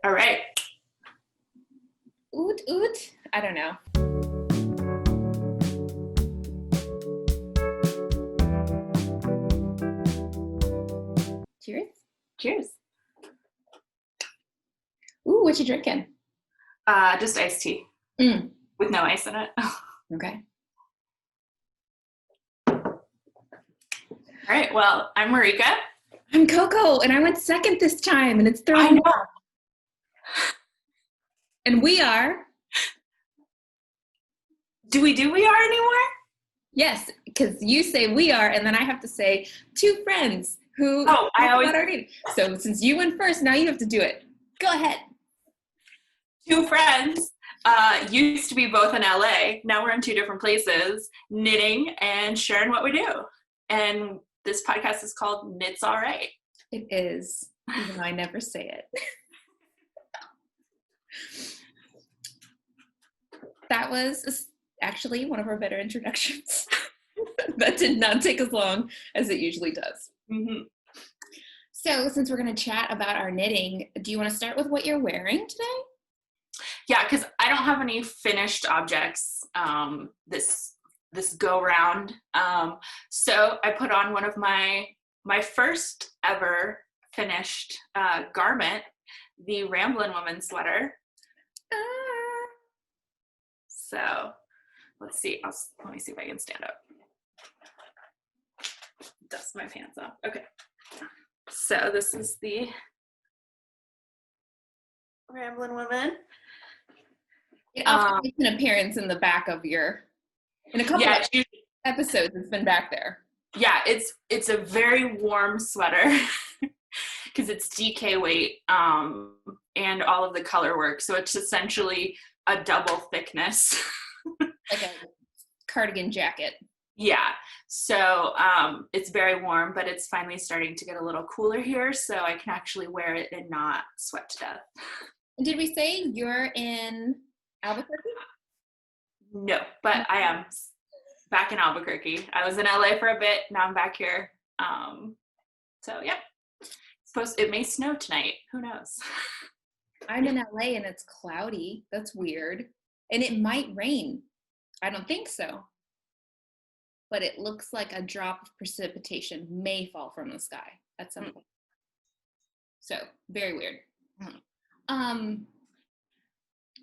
All right. Oot, oot. I don't know. Cheers. Cheers. Ooh, what you drinking? Just iced tea with no ice in it. Okay. All right. Well, I'm Marika. I'm Coco, and I went second this time, and it's throwing me off. And we are. Do we are anymore? Yes, because you say we are, and then I have to say two friends who. Oh, I always. So since you went first, now you have to do it. Go ahead. Two friends used to be both in LA. Now we're in two different places, knitting and sharing what we do. And this podcast is called Knits All Right. It is, even though I never say it. That was actually one of our better introductions. That did not take as long as it usually does. Mm-hmm. So since we're going to chat about our knitting, do you want to start with what you're wearing today? Yeah, because I don't have any finished objects this go round. So I put on one of my first ever finished garment, the Ramblin' Woman sweater. So let's see. Let me see if I can stand up. Dust my pants off. Okay. So this is the Ramblin' Woman. It often makes an appearance in the back of in a couple of episodes, it's been back there. Yeah, it's a very warm sweater because it's DK weight and all of the color work. So it's essentially a double thickness. Like a cardigan jacket. Yeah. So it's very warm, but it's finally starting to get a little cooler here, so I can actually wear it and not sweat to death. Did we say you're in Albuquerque? No, but I am back in Albuquerque. I was in LA for a bit. Now I'm back here. So yeah, it may snow tonight. Who knows? I'm in LA and it's cloudy. That's weird. And it might rain. I don't think so. But it looks like a drop of precipitation may fall from the sky at some point. So very weird.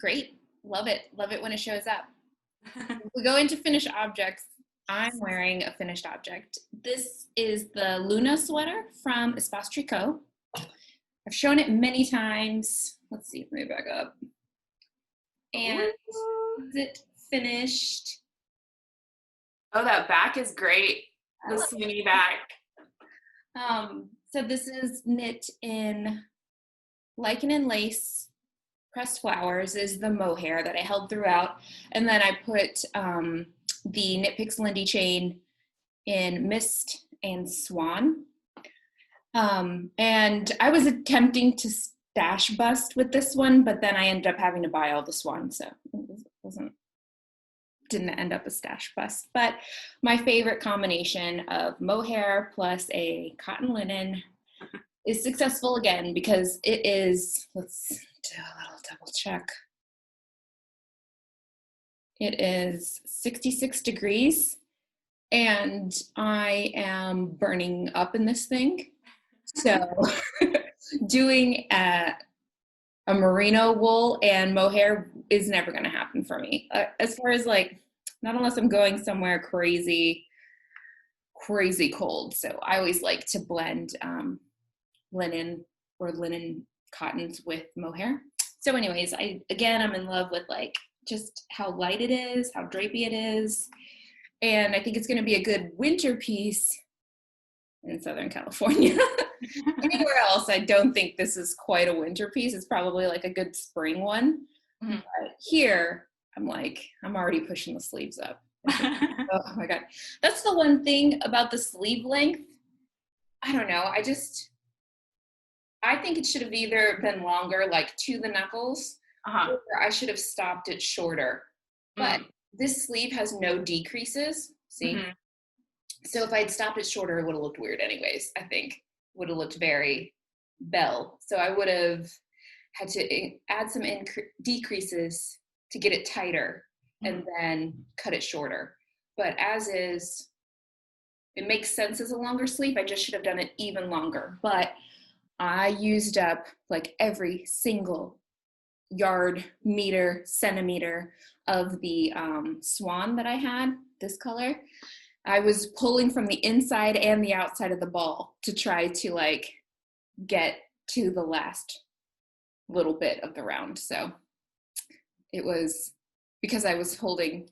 Great. Love it. Love it when it shows up. We go into finished objects. I'm wearing a finished object. This is the Luna sweater from Espace Tricot. I've shown it many times. Let's see, let me back up. And is it finished? Oh, that back is great. The swingy back. So this is knit in Lichen and lace. Pressed flowers is the mohair that I held throughout. And then I put the Knitpicks Lindy chain in Mist and Swan. And I was attempting to stash bust with this one, but then I ended up having to buy all the Swan, so it didn't end up a stash bust. But my favorite combination of mohair plus a cotton linen is successful again because it is, let's do a little double check. It is 66 degrees and I am burning up in this thing. So doing a merino wool and mohair is never going to happen for me. As far as like, not unless I'm going somewhere crazy cold. So I always like to blend linen or linen cottons with mohair. So anyways, I'm in love with like just how light it is, how drapey it is. And I think it's going to be a good winter piece in Southern California. Anywhere else, I don't think this is quite a winter piece. It's probably like a good spring one. Mm-hmm. But here, I'm already pushing the sleeves up. Oh my God. That's the one thing about the sleeve length. I don't know. I think it should have either been longer, like to the knuckles, or I should have stopped it shorter. But this sleeve has no decreases. See? Mm-hmm. So if I had stopped it shorter, it would have looked weird anyways, I think. Would have looked very belle. So I would have had to add some decreases to get it tighter and then cut it shorter. But as is, it makes sense as a longer sleeve. I just should have done it even longer. But I used up like every single yard, meter, centimeter of the Swan that I had, this color. I was pulling from the inside and the outside of the ball to try to like get to the last little bit of the round. So it was because I was holding,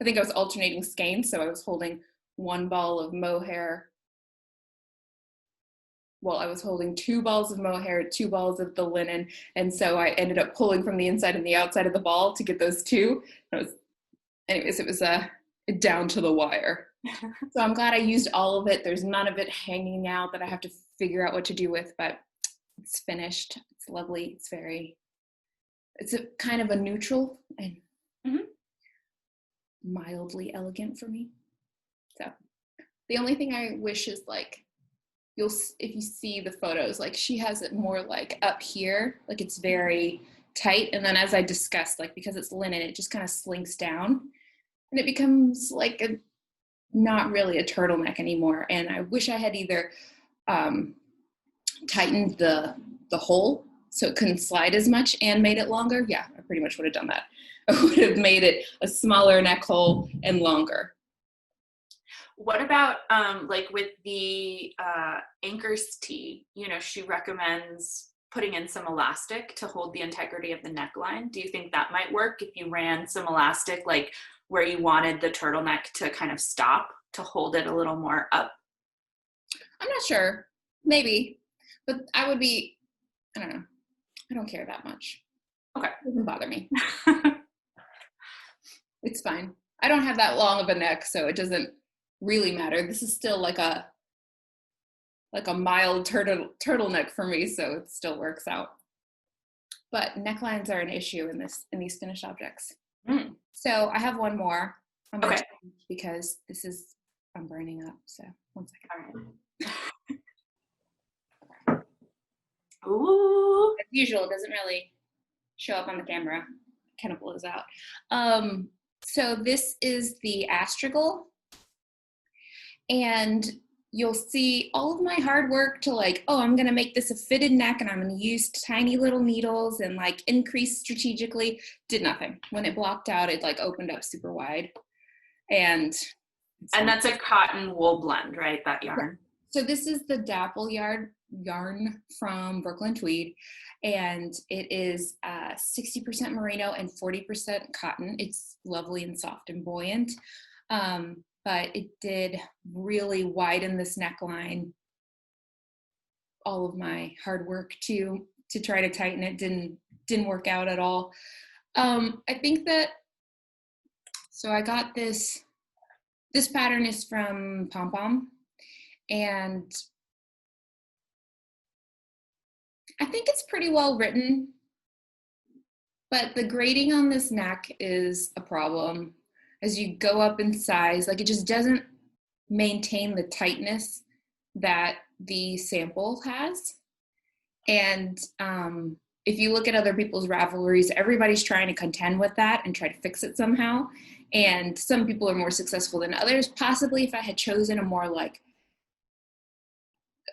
I think I was alternating skeins, so I was holding one ball of mohair. Well, I was holding 2 balls of mohair, 2 balls of the linen, and so I ended up pulling from the inside and the outside of the ball to get those 2. It was down to the wire. So I'm glad I used all of it. There's none of it hanging out that I have to figure out what to do with, but it's finished. It's lovely. It's a kind of a neutral and mildly elegant for me. So the only thing I wish is like, if you see the photos, like she has it more like up here, like it's very tight. And then as I discussed, like because it's linen, it just kind of slinks down and it becomes like not really a turtleneck anymore. And I wish I had either tightened the hole so it couldn't slide as much and made it longer. Yeah, I pretty much would have done that. I would have made it a smaller neck hole and longer. What about like with the Anchor's tee, you know, she recommends putting in some elastic to hold the integrity of the neckline. Do you think that might work if you ran some elastic, like where you wanted the turtleneck to kind of stop to hold it a little more up? I'm not sure. Maybe. But I don't know. I don't care that much. Okay. It doesn't bother me. It's fine. I don't have that long of a neck, so it doesn't really matter. This is still like a mild turtleneck for me, so it still works out. But necklines are an issue in these finished objects. So I have one more. I'm going to change because I'm burning up. So 1 second. All right. Ooh. As usual, it doesn't really show up on the camera. It kind of blows out. So this is the Astragal. And you'll see all of my hard work to like, oh, I'm going to make this a fitted neck and I'm going to use tiny little needles and like increase strategically. Did nothing. When it blocked out, it like opened up super wide. And that's a cotton wool blend, right? That yarn. So this is the Dapple yarn from Brooklyn Tweed. And it is 60% merino and 40% cotton. It's lovely and soft and buoyant. But it did really widen this neckline. All of my hard work to try to tighten it didn't work out at all. I think that, so I got this pattern is from Pom Pom, and I think it's pretty well written, but the grading on this neck is a problem. As you go up in size, like it just doesn't maintain the tightness that the sample has. And if you look at other people's Ravelries, everybody's trying to contend with that and try to fix it somehow. And some people are more successful than others. Possibly if I had chosen a more like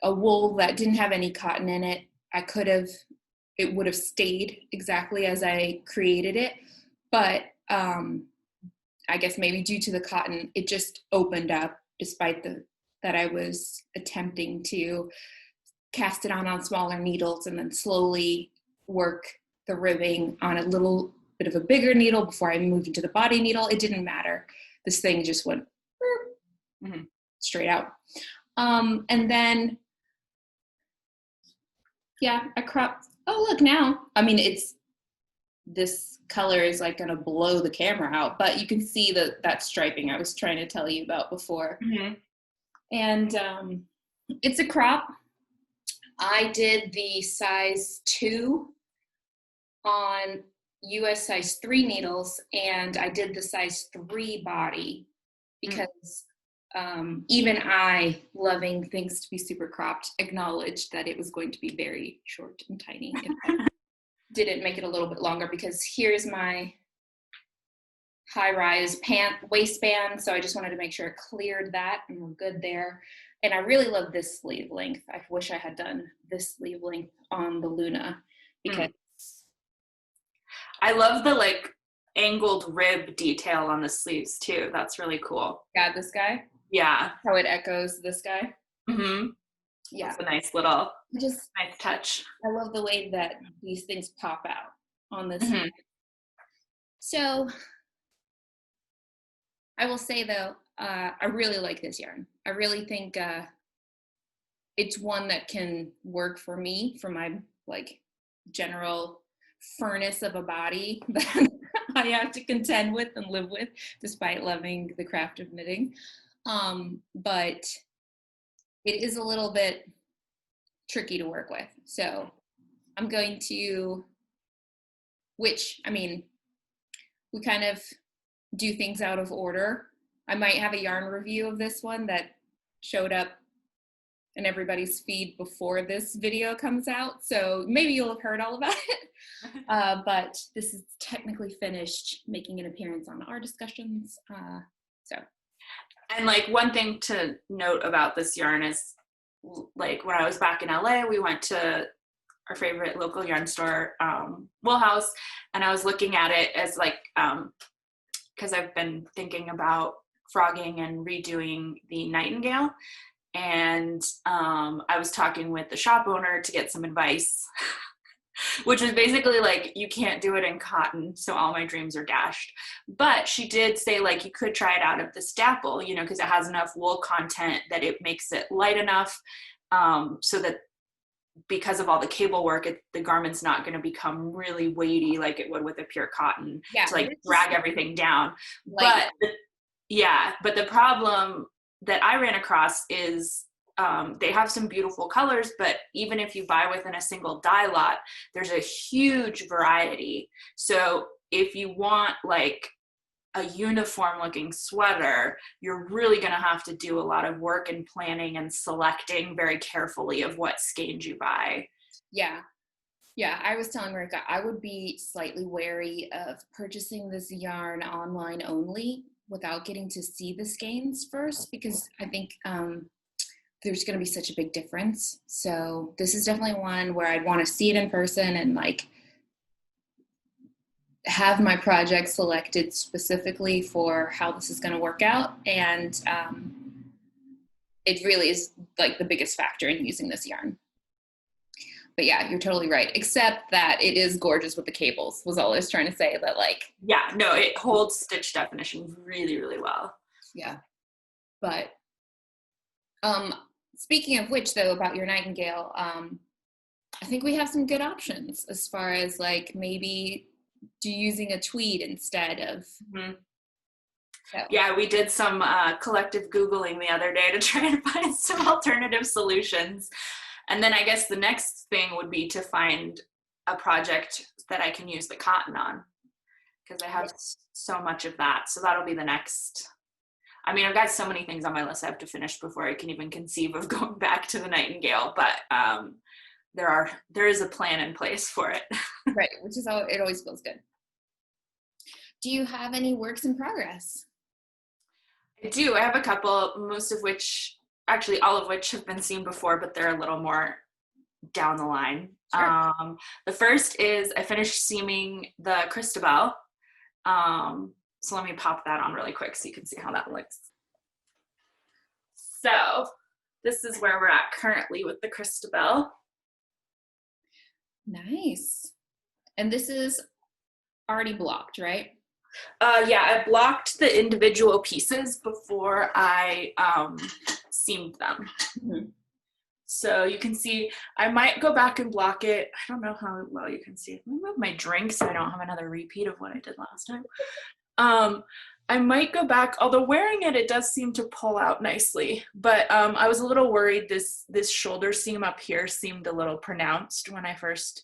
a wool that didn't have any cotton in it, it would have stayed exactly as I created it. But I guess maybe due to the cotton, it just opened up despite that I was attempting to cast it on smaller needles and then slowly work the ribbing on a little bit of a bigger needle before I moved into the body needle. It didn't matter. This thing just went straight out. And then, yeah, I cropped. Oh, look now. I mean, this color is like going to blow the camera out, but you can see that striping I was trying to tell you about before. And it's a crop. I did the size 2 on US size 3 needles, and I did the size 3 body because even I, loving things to be super cropped, acknowledged that it was going to be very short and tiny. didn't make it a little bit longer because here's my high-rise pant waistband. So I just wanted to make sure it cleared that and we're good there. And I really love this sleeve length. I wish I had done this sleeve length on the Luna because I love the like angled rib detail on the sleeves too. That's really cool. yeah, this guy. Yeah. How it echoes this guy. Mm-hmm. Yeah. It's a nice little, Just nice touch. I love the way that these things pop out on this. Mm-hmm. So I will say though, I really like this yarn. I really think it's one that can work for me, for my like general furnace of a body that I have to contend with and live with, despite loving the craft of knitting. But it is a little bit tricky to work with. So I'm going to, which, I mean, we kind of do things out of order. I might have a yarn review of this one that showed up in everybody's feed before this video comes out. So maybe you'll have heard all about it. But this is technically finished, making an appearance on our discussions. And like one thing to note about this yarn is like when I was back in LA, we went to our favorite local yarn store, Wool House, and I was looking at it as like, because I've been thinking about frogging and redoing the Nightingale. And I was talking with the shop owner to get some advice, which was basically like, you can't do it in cotton, so all my dreams are dashed. But she did say like, you could try it out of this Dapple, you know, because it has enough wool content that it makes it light enough so that because of all the cable work, the garment's not going to become really weighty like it would with a pure cotton to like drag everything down. But but the problem that I ran across is they have some beautiful colors, but even if you buy within a single dye lot, there's a huge variety. So if you want like a uniform looking sweater, you're really going to have to do a lot of work and planning and selecting very carefully of what skeins you buy. Yeah. I was telling Marika, I would be slightly wary of purchasing this yarn online only without getting to see the skeins first, because I think there's going to be such a big difference. So this is definitely one where I'd want to see it in person and like have my project selected specifically for how this is going to work out. And it really is like the biggest factor in using this yarn. But yeah, you're totally right. Except that it is gorgeous with the cables, was all I was trying to say. That like, yeah, no, it holds stitch definition really, really well. Yeah. But speaking of which though, about your Nightingale, I think we have some good options as far as like maybe using a tweed instead of. So. Yeah, we did some collective Googling the other day to try and find some alternative solutions. And then I guess the next thing would be to find a project that I can use the cotton on, because I have so much of that. So that'll be the next. I mean, I've got so many things on my list I have to finish before I can even conceive of going back to the Nightingale, but there is a plan in place for it. Right, which is it always feels good. Do you have any works in progress? I do. I have a couple, most of which, actually all of which have been seen before, but they're a little more down the line. Sure. The first is I finished seaming the Cristabel. So let me pop that on really quick so you can see how that looks. So this is where we're at currently with the Cristabel. Nice. And this is already blocked, right? Yeah, I blocked the individual pieces before I seamed them. Mm-hmm. So you can see, I might go back and block it. I don't know how well you can see it. Let me move my drink so I don't have another repeat of what I did last time. I might go back, although wearing it, it does seem to pull out nicely. But I was a little worried this shoulder seam up here seemed a little pronounced when I first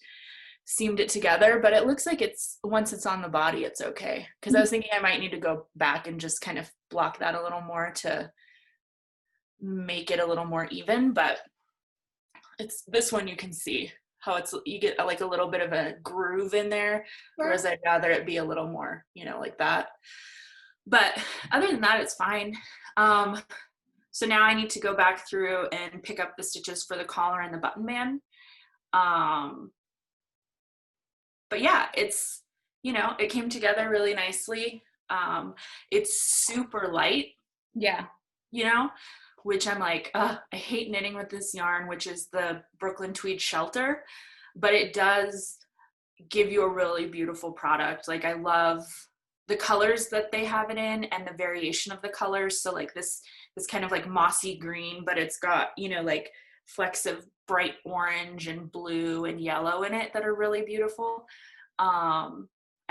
seamed it together, but it looks like once it's on the body, it's okay. Because I was thinking I might need to go back and just kind of block that a little more to make it a little more even, but it's this one you can see. how you get like a little bit of a groove in there, whereas I'd rather it be a little more, like that. But other than that, it's fine. So now I need to go back through and pick up the stitches for the collar and the button band. But yeah, it's, it came together really nicely. It's super light. Yeah. Which I'm like, I hate knitting with this yarn, which is the Brooklyn Tweed Shelter, but it does give you a really beautiful product. Like, I love the colors that they have it in and the variation of the colors. So like this kind of like mossy green, but it's got, like flecks of bright orange and blue and yellow in it that are really beautiful. And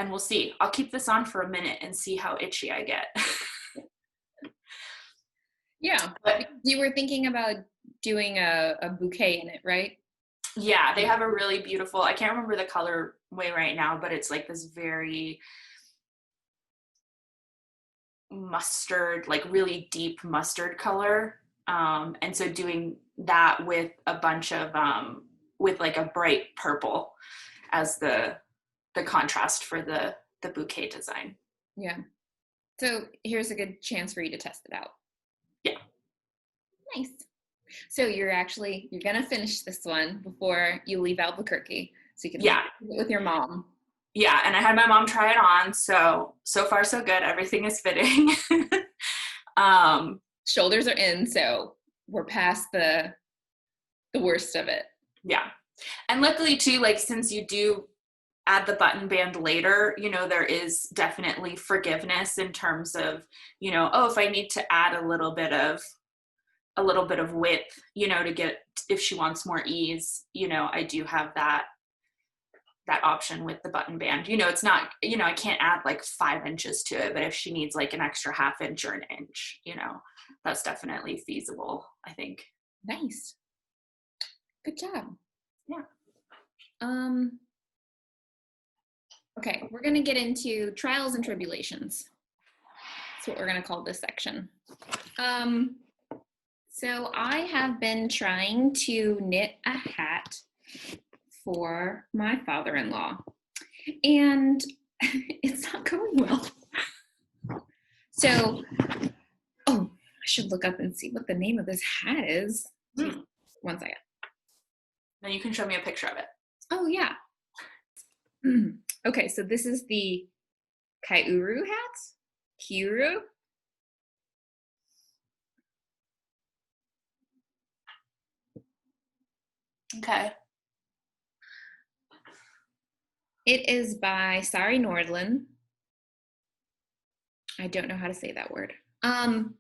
we'll see. I'll keep this on for a minute and see how itchy I get. Yeah, but you were thinking about doing a bouquet in it, right? Yeah, they have a really beautiful, I can't remember the colorway right now, but it's like this very mustard, like really deep mustard color. And so doing that with a bunch of, with like a bright purple as the contrast for the bouquet design. Yeah. So here's a good chance for you to test it out. Yeah. Nice. So you're gonna finish this one before you leave Albuquerque, so you can do it with your mom. Yeah, and I had my mom try it on, so far so good. Everything is fitting. Shoulders are in, so we're past the worst of it. Yeah, and luckily too, like since you do add the button band later, there is definitely forgiveness in terms of, if I need to add a little bit of width, to get, if she wants more ease, I do have that option with the button band. It's not, I can't add like 5 inches to it, but if she needs like an extra ½ inch or an inch, that's definitely feasible, I think. Nice. Good job. Yeah. Okay, we're gonna get into trials and tribulations. That's what we're gonna call this section. So I have been trying to knit a hat for my father-in-law, and it's not going well. So, I should look up and see what the name of this hat is. One second. Then you can show me a picture of it. Oh, yeah. Okay, so this is the Kiuru hat. Kiuru. Okay. It is by Sari Nordlund. I don't know how to say that word. I'll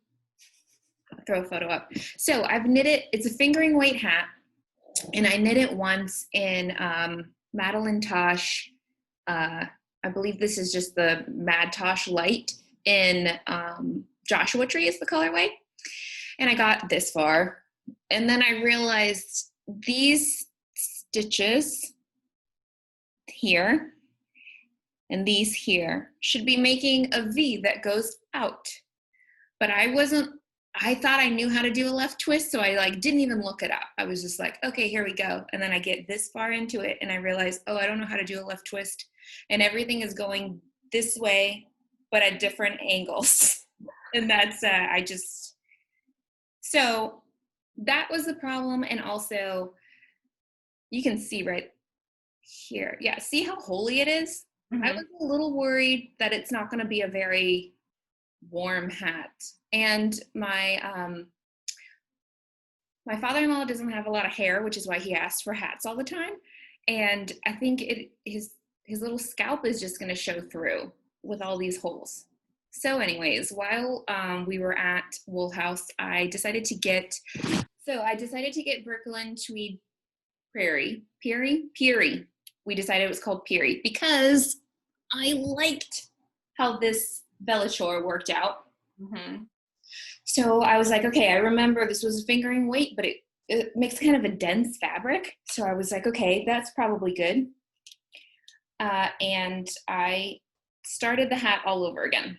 throw a photo up. So I've knit it. It's a fingering weight hat, and I knit it once in Madeline Tosh. I believe this is just the Mad Tosh Light in Joshua Tree is the colorway. And I got this far, and then I realized these stitches here and these here should be making a V that goes out. But I thought I knew how to do a left twist, so I didn't even look it up. I was just like, okay, here we go. And then I get this far into it and I realize, I don't know how to do a left twist. And everything is going this way, but at different angles. And that's, so that was the problem. And also, you can see right here. Yeah, see how holy it is? Mm-hmm. I was a little worried that it's not going to be a very warm hat. And my father-in-law doesn't have a lot of hair, which is why he asks for hats all the time. And I think his little scalp is just going to show through with all these holes. So anyways, while we were at Wool House, I decided to get Brooklyn Tweed Peary. We decided it was called Peary because I liked how this Velour worked out. Mm-hmm. So I was like, okay, I remember this was a fingering weight, but it makes kind of a dense fabric. So I was like, okay, that's probably good. And I started the hat all over again.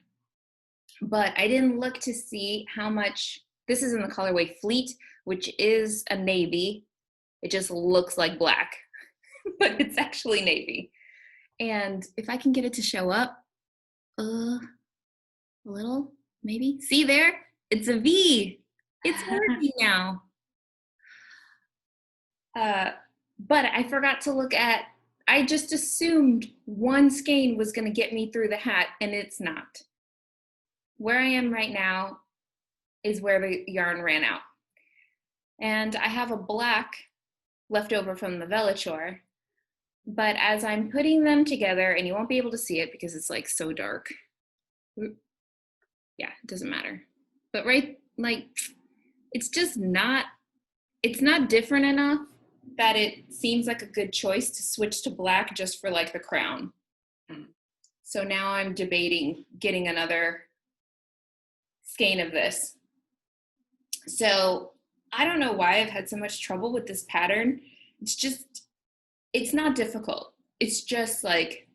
But I didn't look to see how much, this is in the colorway Fleet, which is a navy. It just looks like black. but it's actually navy. And if I can get it to show up, a little, maybe. See there? It's a V. It's working now. But I forgot to look at, I just assumed one skein was going to get me through the hat, and it's not. Where I am right now is where the yarn ran out. And I have a black left over from the Velour, but as I'm putting them together, and you won't be able to see it because it's like so dark. Yeah, it doesn't matter. But it's just not, it's not different enough that it seems like a good choice to switch to black just for like the crown. So now I'm debating getting another skein of this. So I don't know why I've had so much trouble with this pattern. It's not difficult. It's just like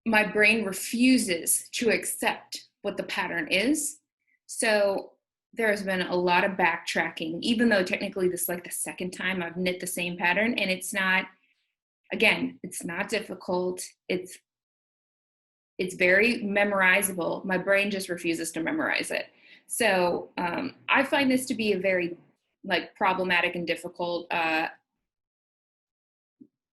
my brain refuses to accept what the pattern is. So there's been a lot of backtracking, even though technically this is like the second time I've knit the same pattern, and it's not, again, it's not difficult. It's very memorizable. My brain just refuses to memorize it. So I find this to be a very like problematic and difficult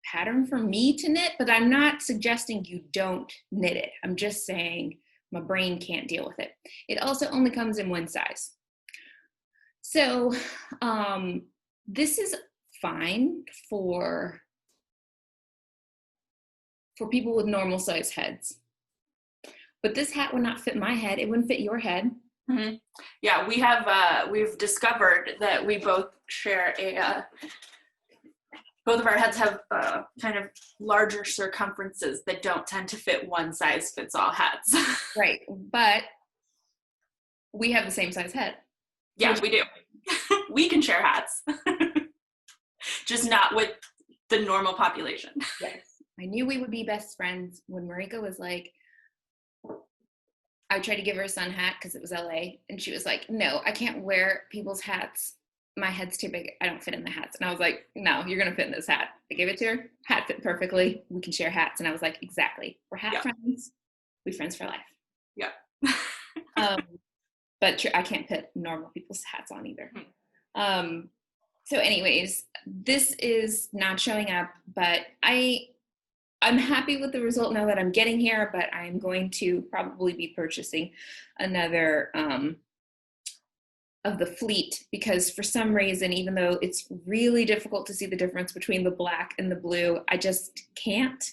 pattern for me to knit, but I'm not suggesting you don't knit it. I'm just saying my brain can't deal with it. It also only comes in one size. So this is fine for people with normal size heads. But this hat would not fit my head. It wouldn't fit your head. Mm-hmm. Yeah, we've discovered that we both share both of our heads have kind of larger circumferences that don't tend to fit one size fits all hats. Right, but we have the same size head. Yeah, we do. We can share hats, just not with the normal population. Yes, I knew we would be best friends when Marika was like, I tried to give her a sun hat because it was LA, and she was like, no, I can't wear people's hats. My head's too big. I don't fit in the hats. And I was like, no, you're going to fit in this hat. I gave it to her. Hat fit perfectly. We can share hats. And I was like, exactly. We're hat friends. We friends for life. Yeah. But I can't put normal people's hats on either. So anyways, this is not showing up, but I'm happy with the result now that I'm getting here, but I'm going to probably be purchasing another of the fleet, because for some reason, even though it's really difficult to see the difference between the black and the blue, I just can't.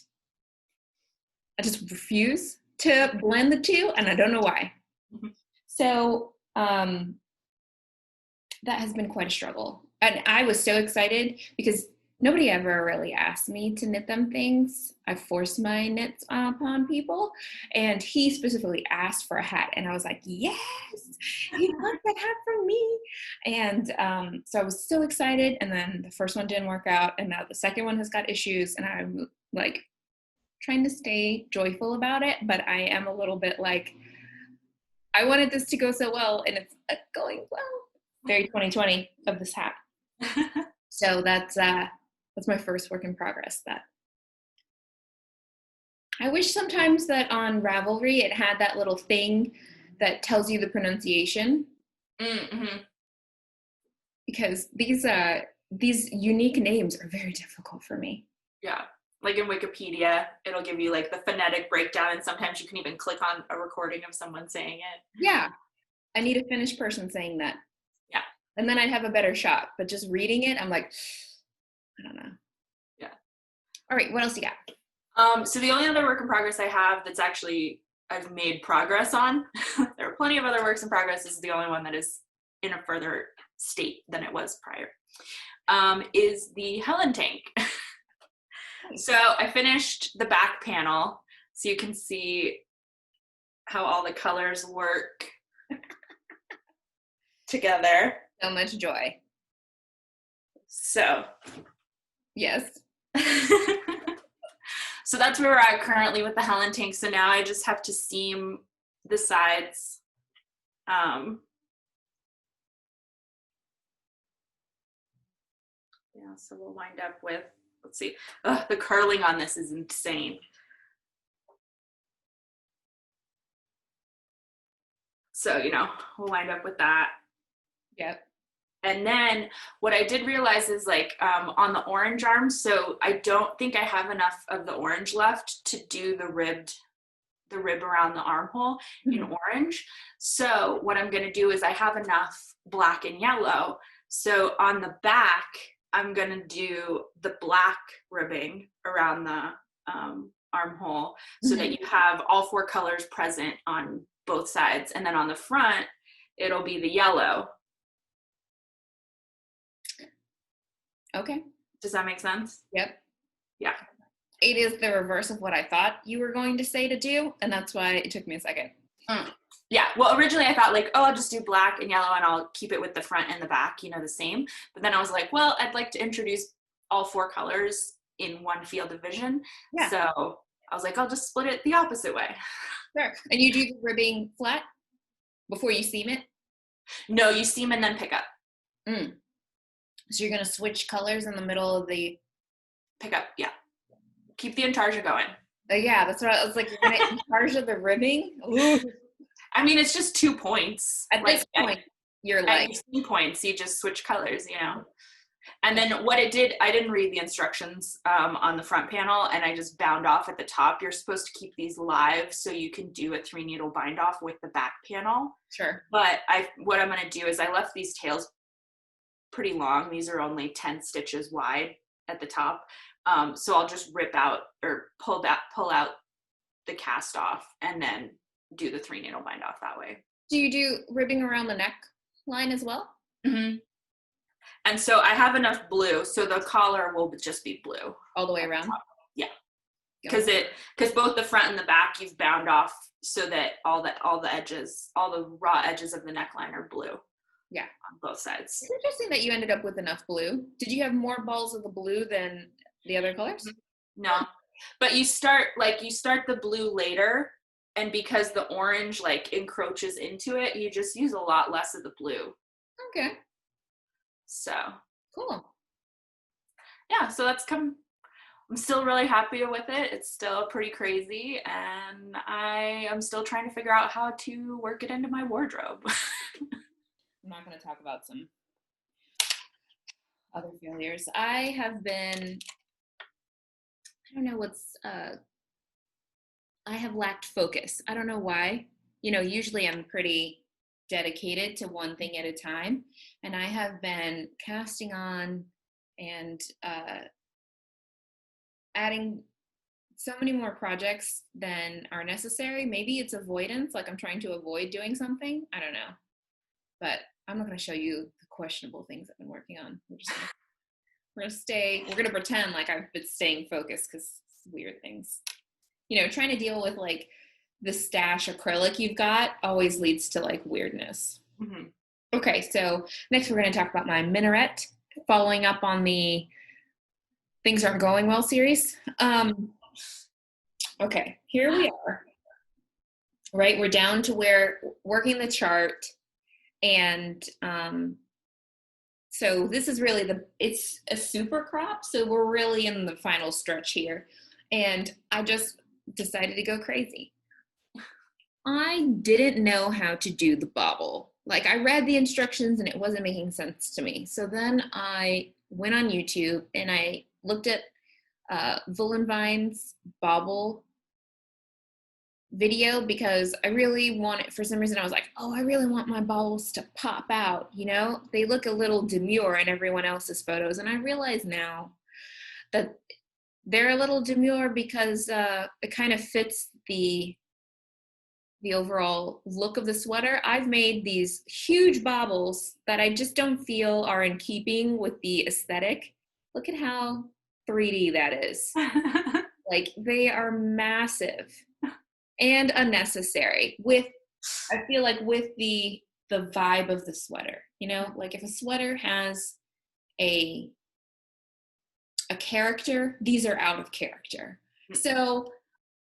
I just refuse to blend the two, and I don't know why. Mm-hmm. So that has been quite a struggle. And I was so excited because nobody ever really asked me to knit them things. I forced my knits upon people, and he specifically asked for a hat, and I was like, yes, he wants that hat from me. And so I was so excited, and then the first one didn't work out, and now the second one has got issues, and I'm like trying to stay joyful about it, but I am a little bit like, I wanted this to go so well, and it's going well. Very 2020 of this hat. So that's my first work in progress. That I wish sometimes that on Ravelry it had that little thing that tells you the pronunciation. Mm-hmm. Because these unique names are very difficult for me. Yeah. Like in Wikipedia, it'll give you like the phonetic breakdown, and sometimes you can even click on a recording of someone saying it. Yeah. I need a Finnish person saying that. Yeah. And then I'd have a better shot. But just reading it, I'm like, I don't know. Yeah. All right, what else you got? So the only other work in progress I have that's actually I've made progress on, there are plenty of other works in progress, this is the only one that is in a further state than it was prior, is the Helen tank. So I finished the back panel, so you can see how all the colors work together. So much joy. So, yes. So that's where we're at currently with the Helen tank. So now I just have to seam the sides. Yeah, so we'll wind up with let's see. Ugh, the curling on this is insane. So, you know, we'll wind up with that. Yep. And then what I did realize is like on the orange arm, so I don't think I have enough of the orange left to do the rib around the armhole in orange. So what I'm going to do is I have enough black and yellow. So on the back, I'm going to do the black ribbing around the armhole so that you have all 4 colors present on both sides. And then on the front, it'll be the yellow. Okay. Does that make sense? Yep. Yeah. It is the reverse of what I thought you were going to say to do, and that's why it took me a second. Yeah, well, originally I thought like, oh, I'll just do black and yellow and I'll keep it with the front and the back, you know, the same. But then I was like, well, I'd like to introduce all 4 colors in one field of vision. Yeah. So I was like, I'll just split it the opposite way. Sure. And you do the ribbing flat before you seam it? No, you seam and then pick up. So you're going to switch colors in the middle of the... Pick up, yeah. Keep the intarsia going. Yeah, that's what I was like, you're going to intarsia the ribbing? Ooh. I mean, it's just 2 points. At this point, you're like... At 2 points, you just switch colors, you know. And then what it did, I didn't read the instructions on the front panel, and I just bound off at the top. You're supposed to keep these live so you can do a 3-needle bind off with the back panel. Sure. But what I'm going to do is I left these tails pretty long. These are only 10 stitches wide at the top. So I'll just rip out or pull out the cast off and then do the 3-needle bind off that way. Do you do ribbing around the neck line as well? Mm-hmm. And so I have enough blue, so the collar will just be blue. All the way around? Yeah. Because both the front and the back you've bound off so that all the edges, all the raw edges of the neckline are blue. Yeah. On both sides. It's interesting that you ended up with enough blue. Did you have more balls of the blue than the other colors? No. But you start the blue later, and because the orange like encroaches into it, you just use a lot less of the blue. Okay. So cool. Yeah, so I'm still really happy with it. It's still pretty crazy, and I am still trying to figure out how to work it into my wardrobe. I'm not going to talk about some other failures. I have lacked focus. I don't know why. You know, usually I'm pretty dedicated to one thing at a time, and I have been casting on and adding so many more projects than are necessary. Maybe it's avoidance, like I'm trying to avoid doing something. I don't know. But I'm not going to show you the questionable things I've been working on. We're going to pretend like I've been staying focused because weird things. You know, trying to deal with like the stash acrylic you've got always leads to like weirdness. Mm-hmm. Okay, so next we're going to talk about my minaret, following up on the Things Aren't Going Well series. Okay, here we are. Right, we're down to where working the chart. And so this is really it's a super crop. So we're really in the final stretch here. And I just decided to go crazy. I didn't know how to do the bobble. Like I read the instructions and it wasn't making sense to me. So then I went on YouTube and I looked at Vullenvine's bobble video because I really wanted, for some reason I was like, oh, I really want my bobbles to pop out, you know? They look a little demure in everyone else's photos, and I realize now that they're a little demure because it kind of fits the overall look of the sweater. I've made these huge bobbles that I just don't feel are in keeping with the aesthetic. Look at how 3D that is. Like they are massive and unnecessary I feel like with the vibe of the sweater, you know, like if a sweater has a character, these are out of character. So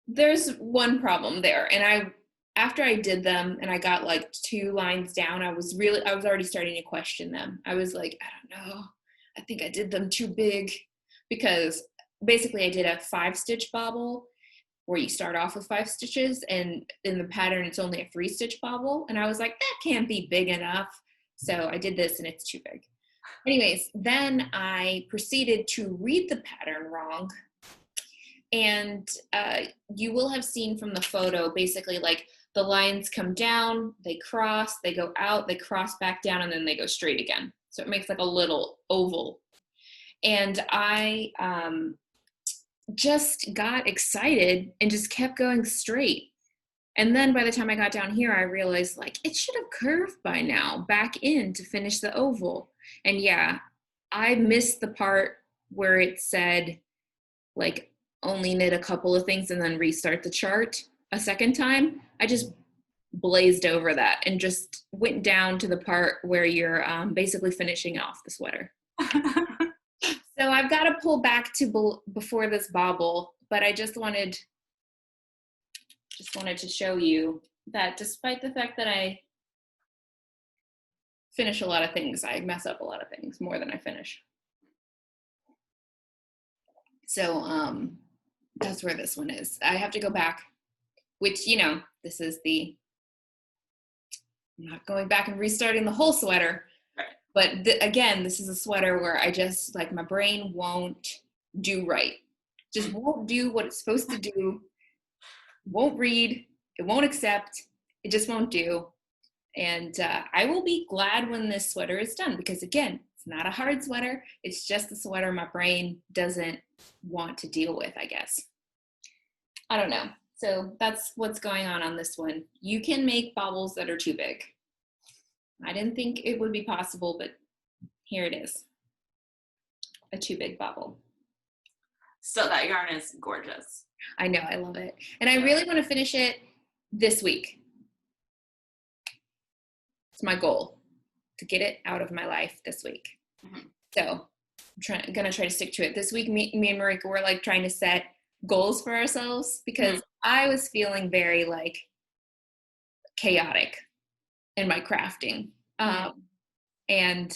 there's one problem there. And after I did them and I got like 2 lines down, I was already starting to question them. I was like, I don't know. I think I did them too big. because basically I did a 5-stitch bobble where you start off with 5 stitches, and in the pattern it's only a 3-stitch bobble, and I was like, that can't be big enough. So I did this and it's too big. Anyways, then I proceeded to read the pattern wrong. And you will have seen from the photo, basically like the lines come down, they cross, they go out, they cross back down, and then they go straight again. So it makes like a little oval. And I just got excited and just kept going straight. And then by the time I got down here, I realized like it should have curved by now back in to finish the oval. And yeah, I missed the part where it said like only knit a couple of things and then restart the chart a second time. I just blazed over that and just went down to the part where you're basically finishing off the sweater. So I've got to pull back to before this bobble, but I just wanted to show you that despite the fact that I finish a lot of things, I mess up a lot of things more than I finish. So that's where this one is. I have to go back, which, you know, this is I'm not going back and restarting the whole sweater. But again, this is a sweater where I just, like, my brain won't do right. Just won't do what it's supposed to do. Won't read. It won't accept. It just won't do. And I will be glad when this sweater is done because, again, it's not a hard sweater. It's just a sweater my brain doesn't want to deal with, I guess. I don't know. So that's what's going on this one. You can make bobbles that are too big. I didn't think it would be possible, but here it is. A too big bobble. So that yarn is gorgeous. I know, I love it. And I really want to finish it this week. It's my goal to get it out of my life this week. Mm-hmm. So I'm gonna try to stick to it. This week, me and Marika were like trying to set goals for ourselves because I was feeling very like chaotic in my crafting. And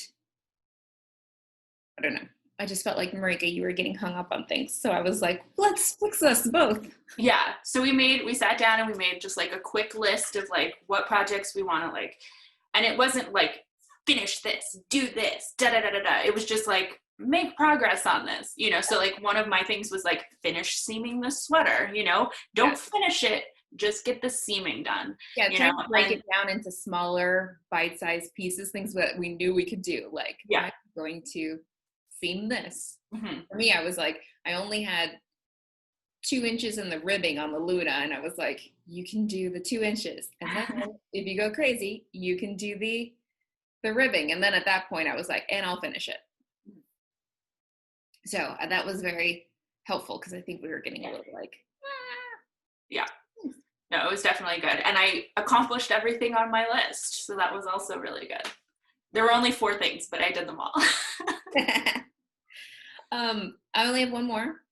I don't know. I just felt like, Marika, you were getting hung up on things. So I was like, let's fix us both. Yeah. So we sat down and we made just like a quick list of like what projects we want to like, and it wasn't like finish this, do this, da da da da da. It was just like make progress on this, you know. So like one of my things was like finish seaming the sweater, you know. Don't finish it, just get the seaming done. Yeah, trying to break it down into smaller bite-sized pieces, things that we knew we could do. Like, I'm going to seam this. Mm-hmm. For me, I was like, I only had 2 inches in the ribbing on the Luna, and I was like, you can do the 2 inches, and then if you go crazy, you can do the ribbing. And then at that point, I was like, and I'll finish it. So that was very helpful because I think we were getting a little like, yeah. No, it was definitely good. And I accomplished everything on my list. So that was also really good. There were only 4 things, but I did them all. I only have one more,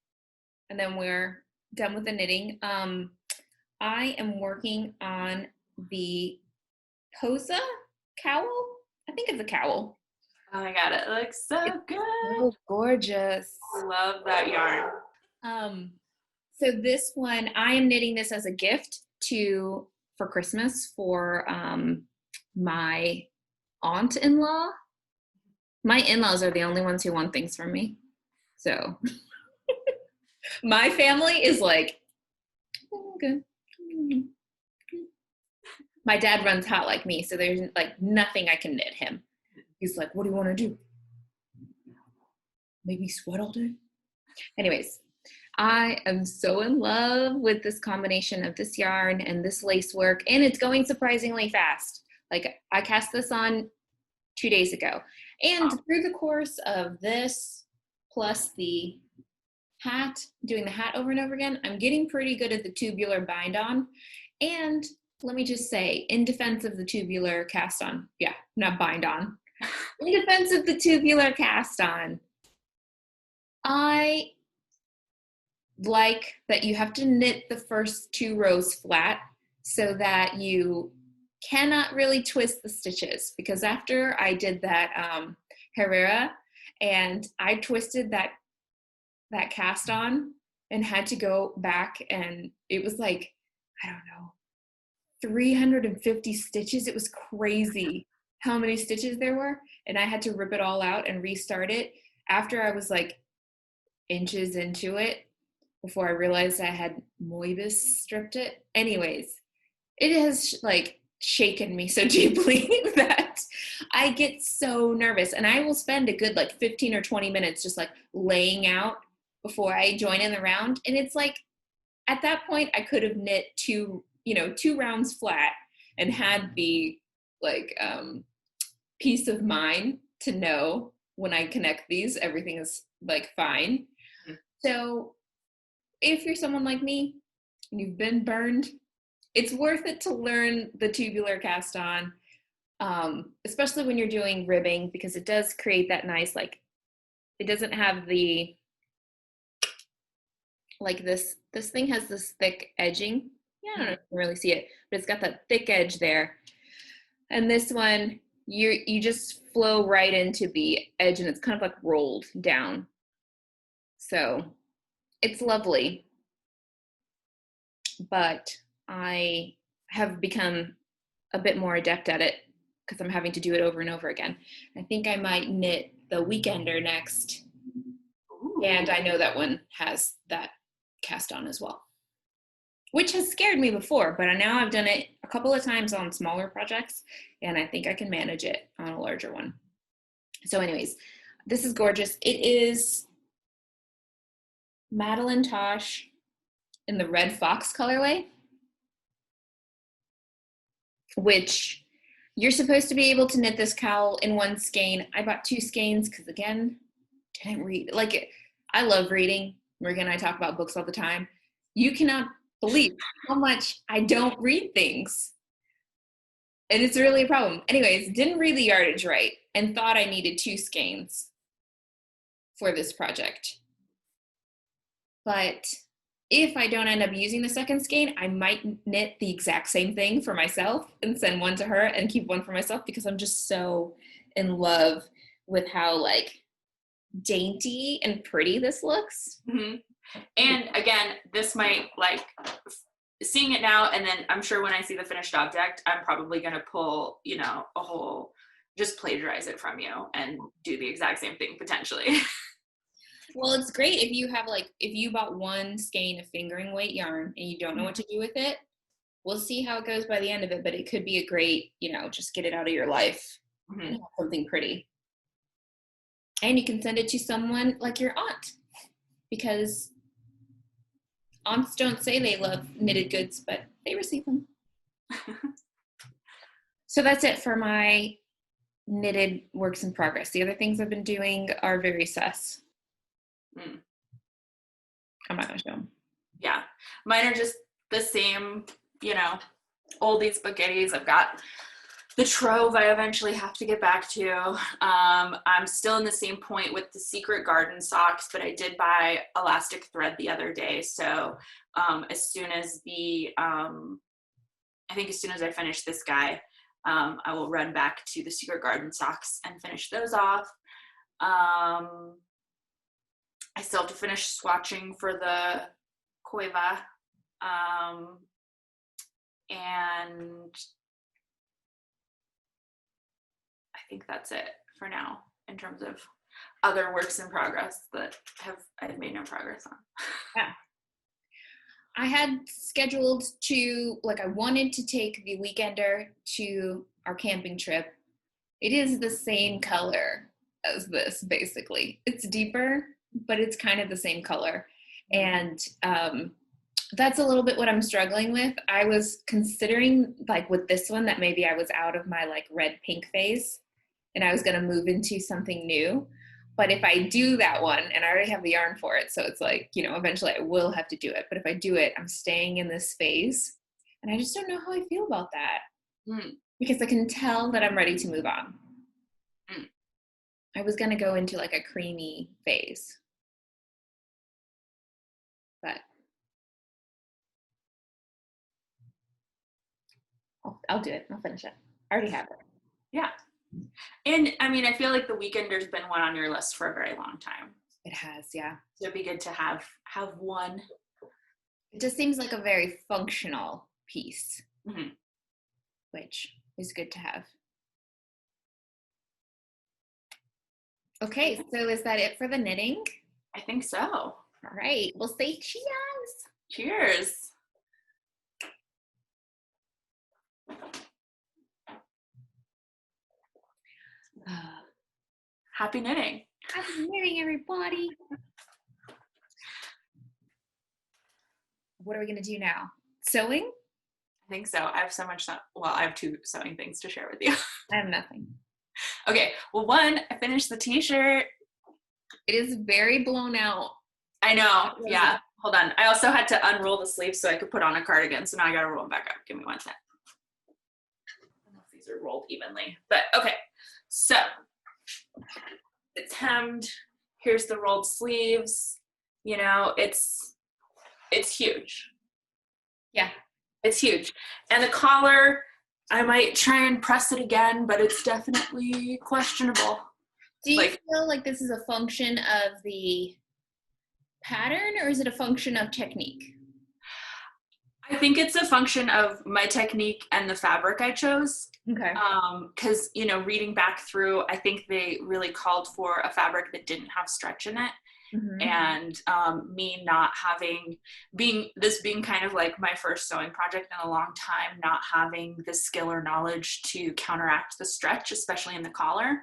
and then we're done with the knitting. I am working on the Posa cowl. I think it's a cowl. Oh my God, it looks so good. So gorgeous. I love that yarn. So this one, I am knitting this as a gift for Christmas for my aunt-in-law. My in-laws are the only ones who want things from me. So my family is like, okay. My dad runs hot like me, so there's like nothing I can knit him. He's like, what do you want to do? Maybe sweat all day? Anyways, I am so in love with this combination of this yarn and this lace work, and it's going surprisingly fast. Like, I cast this on 2 days ago, and through the course of this plus the hat, doing the hat over and over again, I'm getting pretty good at the tubular bind on. And let me just say, in defense of the tubular cast on, not bind on, in defense of the tubular cast on, I like that you have to knit the first 2 rows flat so that you cannot really twist the stitches, because after I did that Herrera and I twisted that that cast on and had to go back, and it was like, I don't know, 350 stitches. It was crazy how many stitches there were. And I had to rip it all out and restart it after I was like inches into it before I realized I had Moebius stripped it. Anyways, it has like shaken me so deeply that I get so nervous, and I will spend a good like 15 or 20 minutes just like laying out before I join in the round. And it's like, at that point I could have knit two rounds flat and had the like peace of mind to know when I connect these, everything is like fine. Mm-hmm. So if you're someone like me and you've been burned, it's worth it to learn the tubular cast on, especially when you're doing ribbing, because it does create that nice, like, it doesn't have the, like this thing has this thick edging. Yeah, I don't know if you can really see it, but it's got that thick edge there. And this one, you just flow right into the edge, and it's kind of like rolled down. So it's lovely. But I have become a bit more adept at it because I'm having to do it over and over again. I think I might knit the Weekender next. Ooh. And I know that one has that cast on as well, which has scared me before, but now I've done it a couple of times on smaller projects, and I think I can manage it on a larger one. So anyways, this is gorgeous. It is Madeline Tosh in the Red Fox colorway, which you're supposed to be able to knit this cowl in one skein. I bought 2 skeins because, again, didn't read. Like, I love reading. Marika and I talk about books all the time. You cannot believe how much I don't read things. And it's really a problem. Anyways, didn't read the yardage right and thought I needed 2 skeins for this project. But if I don't end up using the second skein, I might knit the exact same thing for myself and send one to her and keep one for myself, because I'm just so in love with how like dainty and pretty this looks. Mm-hmm. And again, this might, like, seeing it now, and then I'm sure when I see the finished object, I'm probably going to pull, a whole, just plagiarize it from you and do the exact same thing potentially. Well, it's great if you have, like, if you bought 1 skein of fingering weight yarn and you don't know what to do with it, we'll see how it goes by the end of it, but it could be a great, just get it out of your life and have something pretty. And you can send it to someone like your aunt, because aunts don't say they love knitted goods, but they receive them. So that's it for my knitted works in progress. The other things I've been doing are very sus. I'm not gonna show them. Yeah, mine are just the same, oldies but goodies. I've got the trove I eventually have to get back to. I'm still in the same point with the Secret Garden socks, but I did buy elastic thread the other day. So as soon as I finish this guy, I will run back to the Secret Garden socks and finish those off. I still have to finish swatching for the Koiva. And I think that's it for now in terms of other works in progress that I've made no progress on. Yeah. I had scheduled to, I wanted to take the Weekender to our camping trip. It is the same color as this, basically. It's deeper, but it's kind of the same color. And that's a little bit what I'm struggling with. I was considering, with this one, that maybe I was out of my, red-pink phase, and I was going to move into something new. But if I do that one, and I already have the yarn for it, so it's eventually I will have to do it. But if I do it, I'm staying in this phase. And I just don't know how I feel about that. Because I can tell that I'm ready to move on. I was going to go into a creamy phase. But I'll do it. I'll finish it. I already have it. Yeah. And I feel like the Weekender's been one on your list for a very long time. It has, yeah. So it'd be good to have one. It just seems like a very functional piece, which is good to have. Okay, so is that it for the knitting? I think so. All right, we'll say cheers. Cheers. Happy knitting. Happy knitting, everybody. What are we going to do now? Sewing? I think so. I have so much, I have 2 sewing things to share with you. I have nothing. Okay, well, one, I finished the t-shirt. It is very blown out. I know, yeah. Hold on. I also had to unroll the sleeves so I could put on a cardigan, so now I gotta roll them back up. Give me 1 sec. I don't know if these are rolled evenly, but okay. So, it's hemmed. Here's the rolled sleeves. You know, it's huge. Yeah. It's huge. And the collar, I might try and press it again, but it's definitely questionable. Do you feel like this is a function of the pattern, or is it a function of technique? I think it's a function of my technique and the fabric I chose. Okay. Because, you know, reading back through, I think they really called for a fabric that didn't have stretch in it. And me not being kind of like my first sewing project in a long time, not having the skill or knowledge to counteract the stretch, especially in the collar.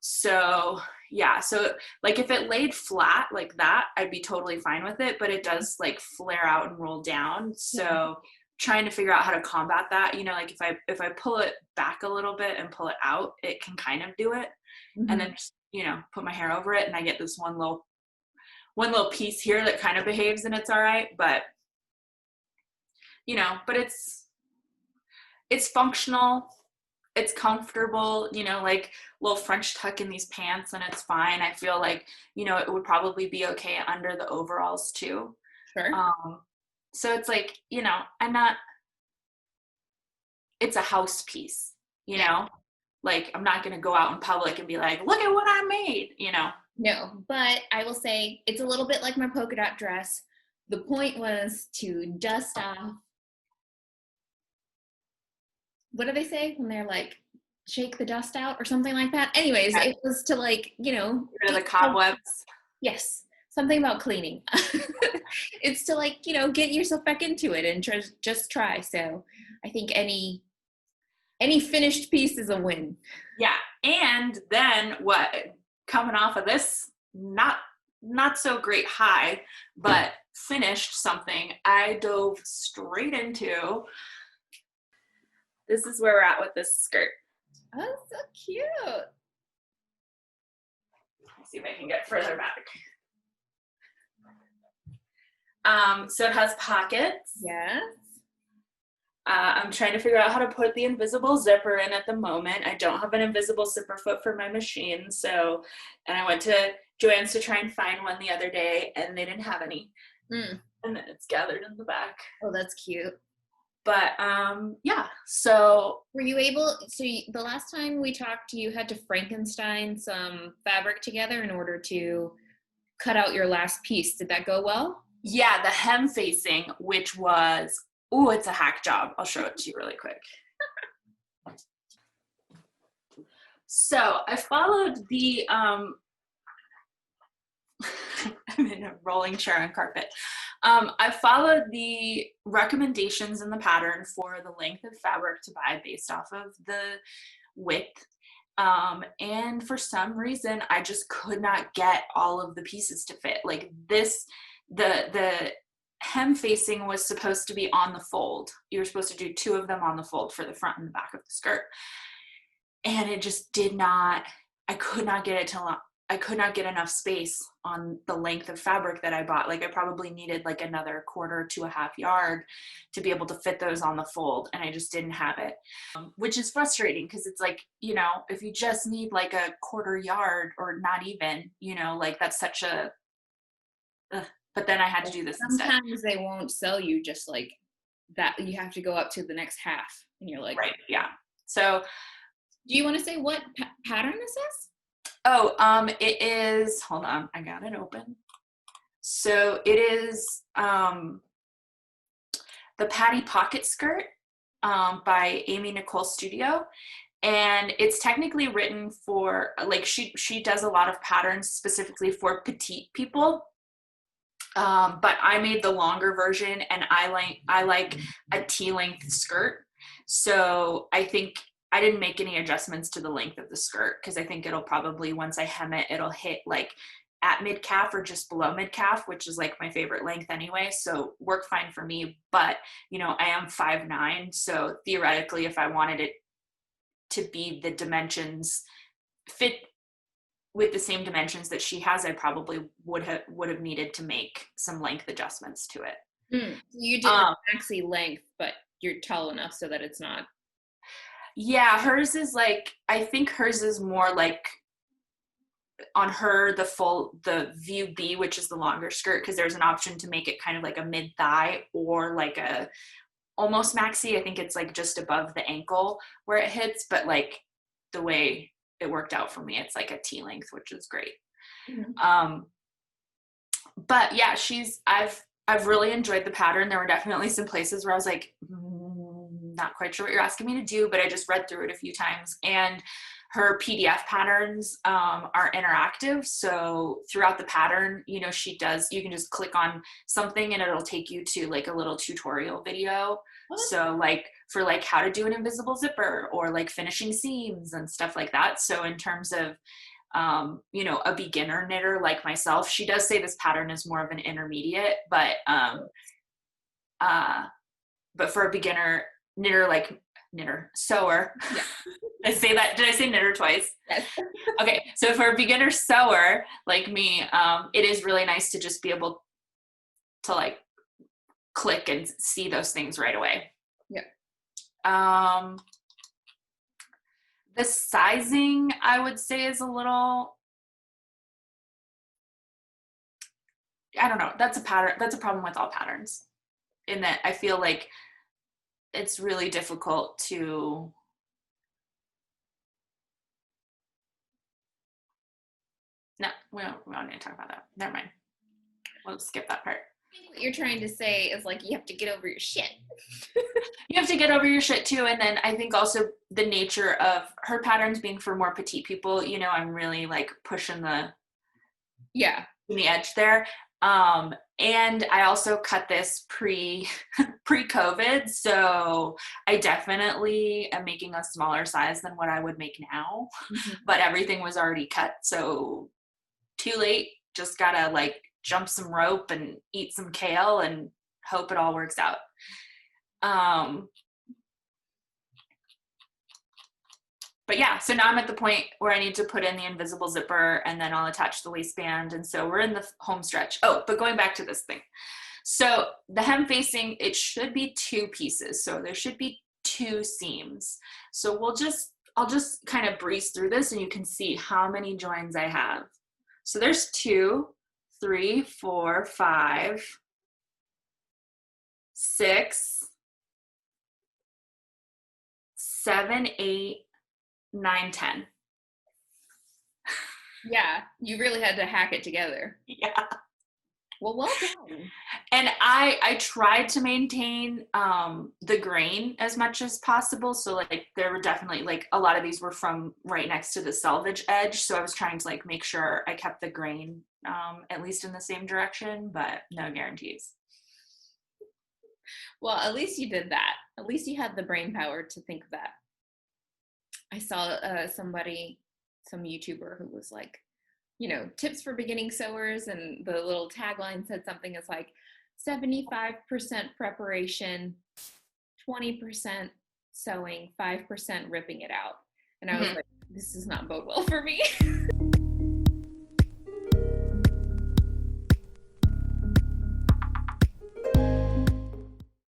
So yeah, so like if it laid flat like that, I'd be totally fine with it, but it does like flare out and roll down. So trying to figure out how to combat that, you know, like if I pull it back a little bit and pull it out, it can kind of do it. And then just, you know, put my hair over it, and I get this one little piece here that kind of behaves, and it's all right. But, you know, but it's functional, it's comfortable, you know, like little French tuck in these pants, and it's fine. I feel like, you know, it would probably be okay under the overalls too. Sure. So it's like, you know, it's a house piece, you know, like I'm not going to go out in public and be like, look at what I made, you know. No, but I will say it's a little bit like my polka dot dress. The point was to dust off. What do they say when they're like, shake the dust out or something like that? Anyways, it was to like, you know. Get rid of the cobwebs. Yes. Something about cleaning. It's to like, you know, get yourself back into it and just try. So I think any finished piece is a win. Yeah. And then what, coming off of this, not so great high, but finished something, I dove straight into. This is where we're at with this skirt. Oh, so cute. Let's see if I can get further back. So it has pockets. Yes. I'm trying to figure out how to put the invisible zipper in at the moment. I don't have an invisible zipper foot for my machine, and I went to Joann's to try and find one the other day, and they didn't have any. And then it's gathered in the back. Oh, that's cute. But yeah, so were you able, the last time we talked, you had to Frankenstein some fabric together in order to cut out your last piece. Did that go well? Yeah, the hem facing, which was, ooh, it's a hack job. I'll show it to you really quick. So I followed the, I'm in a rolling chair on carpet. I followed the recommendations in the pattern for the length of fabric to buy based off of the width. And for some reason, I just could not get all of the pieces to fit. Like this, the hem facing was supposed to be on the fold. You were supposed to do 2 of them on the fold for the front and the back of the skirt. And it just did not, I could not get enough space on the length of fabric that I bought. Like I probably needed like another 1/4 to 1/2 yard to be able to fit those on the fold. And I just didn't have it, which is frustrating because it's like, you know, if you just need like a 1/4 yard or not even, you know, like that's such a, but then I had to do this instead. Sometimes they won't sell you just like that. You have to go up to the next half and you're like, right. Yeah. So do you want to say what pattern this is? It is, hold on, I got it open. So it is the Patty Pocket Skirt by Amy Nicole Studio. And it's technically written for, like, she does a lot of patterns specifically for petite people. But I made the longer version, and I like a T-length skirt. So I think I didn't make any adjustments to the length of the skirt, because I think it'll probably, once I hem it, it'll hit like at mid-calf or just below mid-calf, which is like my favorite length anyway. So work fine for me. But, you know, I am 5'9", so theoretically, if I wanted it to be the dimensions, fit with the same dimensions that she has, I probably would have needed to make some length adjustments to it. You did maxi length, but you're tall enough so that it's not. Yeah, hers is like, I think hers is more like on her, the view B, which is the longer skirt, because there's an option to make it kind of like a mid-thigh or like a almost maxi. I think it's like just above the ankle where it hits, but like the way it worked out for me, it's like a T-length, which is great. But yeah, I've really enjoyed the pattern. There were definitely some places where I was like, not quite sure what you're asking me to do, but I just read through it a few times. And her PDF patterns are interactive. So throughout the pattern, you know, you can just click on something and it'll take you to like a little tutorial video. So like for like how to do an invisible zipper or like finishing seams and stuff like that. So in terms of, you know, a beginner knitter like myself, she does say this pattern is more of an intermediate, but for a beginner sewer. Yeah. I say that. Did I say knitter twice? Yes. Okay. So for a beginner sewer like me, it is really nice to just be able to like click and see those things right away. Yeah. The sizing, I would say, is a little, I don't know. That's a pattern. That's a problem with all patterns, in that I feel like it's really difficult to we don't need to talk about that. Never mind. We'll skip that part. I think what you're trying to say is like you have to get over your shit. You have to get over your shit too. And then I think also the nature of her patterns being for more petite people, you know, I'm really like pushing the edge there. And I also cut this pre-COVID, so I definitely am making a smaller size than what I would make now, but everything was already cut, so too late. Just gotta like jump some rope and eat some kale and hope it all works out. But yeah, so now I'm at the point where I need to put in the invisible zipper and then I'll attach the waistband. And so we're in the home stretch. Oh, but going back to this thing. So the hem facing, it should be 2 pieces. So there should be 2 seams. So I'll just kind of breeze through this and you can see how many joins I have. So there's 2, 3, 4, 5, 6, 7, 8, 9, 10. Yeah, you really had to hack it together. Yeah. Well done. And I tried to maintain the grain as much as possible. So like there were definitely like a lot of these were from right next to the selvage edge. So I was trying to like make sure I kept the grain at least in the same direction, but no guarantees. Well, at least you did that. At least you had the brain power to think of that. I saw some YouTuber who was like, you know, tips for beginning sewers, and the little tagline said something as like 75% preparation, 20% sewing, 5% ripping it out. And I was like, this does not bode well for me.